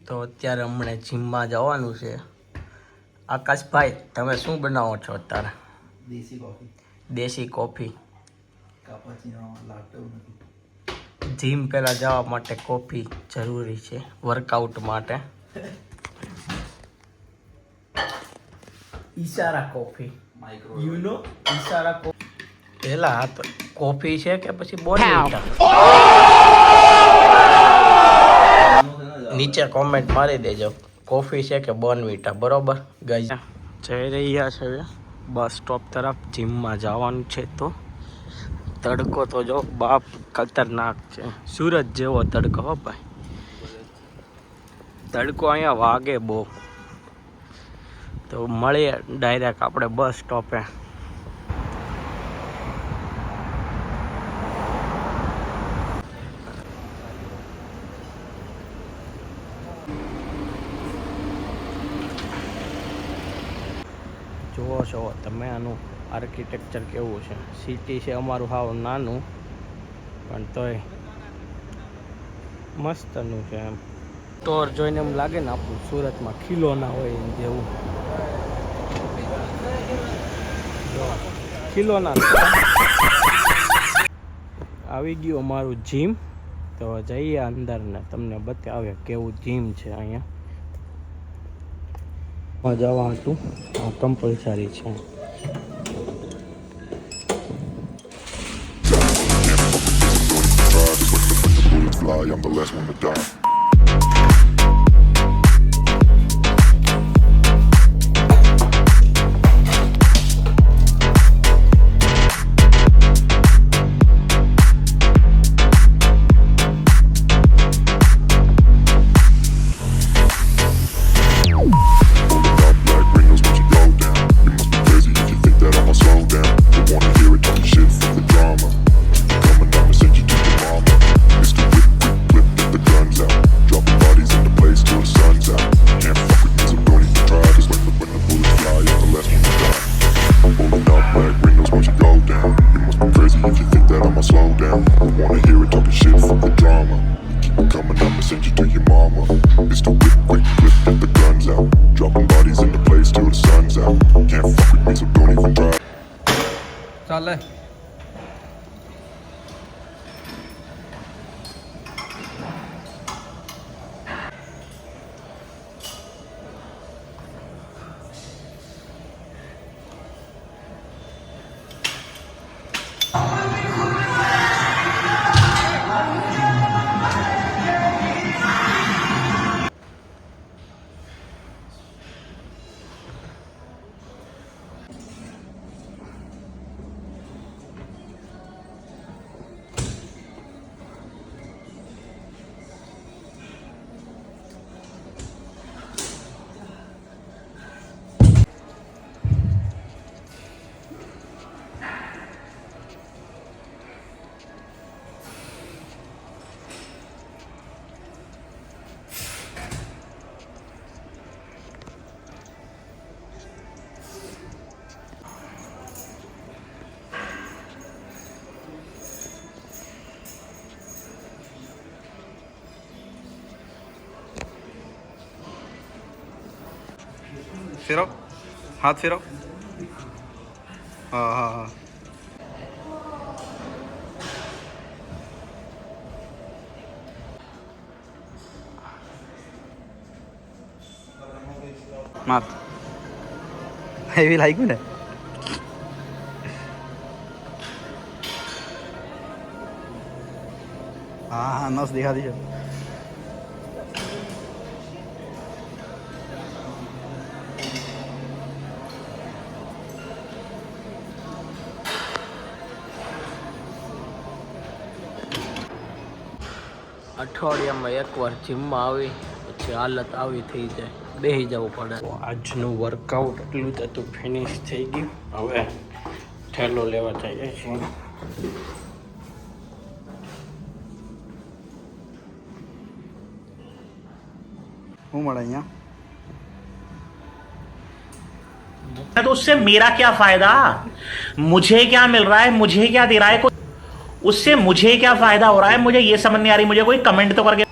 તો અત્યારે હમણાં જીમમાં જવાનું છે. આકાશભાઈ, તમે શું બનાવો છો અત્યારે? દેશી કોફી. દેશી કોફી. કાપાચીનો લાટો નથી. જીમ પહેલાં જવા માટે કોફી જરૂરી છે, વર્કઆઉટ માટે. ઈશારા કોફી, યુ નો ઈશારા કોફી. પહેલાં હા તો કોફી છે કે પછી બોર્નવિટા? નીચે કોમેન્ટ મારી દેજો, કોફી છે કે બોર્નવિટા, બરોબર ગાઈઝ. જઈ રહ્યા છે બસ સ્ટોપ તરફ, જીમમાં જવાનું છે. તો તડકો તો જો બાપ ખતરનાક છે, સુરત જેવો તડકો. હો ભાઈ, તડકો અહીંયા વાગે બહુ. તો મળીએ ડાયરેક્ટ આપણે બસ સ્ટોપે. જુઓ છો તમે આનું આર્કિટેક્ચર કેવું છે. સિટી છે અમારું હાવ નાનું, પણ તોય મસ્તનું છે એમ. સ્ટોર જોઈને એમ લાગે ને આપણું સુરતમાં ખીલોના હોય જેવું. ખીલોના આવી ગયું અમારું જીમ. તો જઈએ અંદર ને તમને બતાવે કેવું જીમ છે અહીંયા. જવા હતું કમ્પલસરી છે. I'm the last one to die. ચાલે. फिरो, हाथ फिरो. हाँ हाँ हाँ. मत हेवी लाइक ने. हाँ हाँ नस दिखा दीजिए. અઠવાડિયામાં એકવાર જીમમાં આવી પછી હાલત આવી થઈ જાય, બેસી જવું પડે. તો આજનું વર્કઆઉટ એટલું જ હતું, ફિનિશ થઈ ગયું. હવે ઠેલો લેવા જઈએ છીએ. હું મળે અહીંયા. तो उससे मेरा क्या फायदा, मुझे क्या मिल रहा है, मुझे क्या दे रहा है, उससे मुझे क्या फायदा हो रहा है, मुझे ये समझ नहीं आ रही. मुझे कोई कमेंट तो करके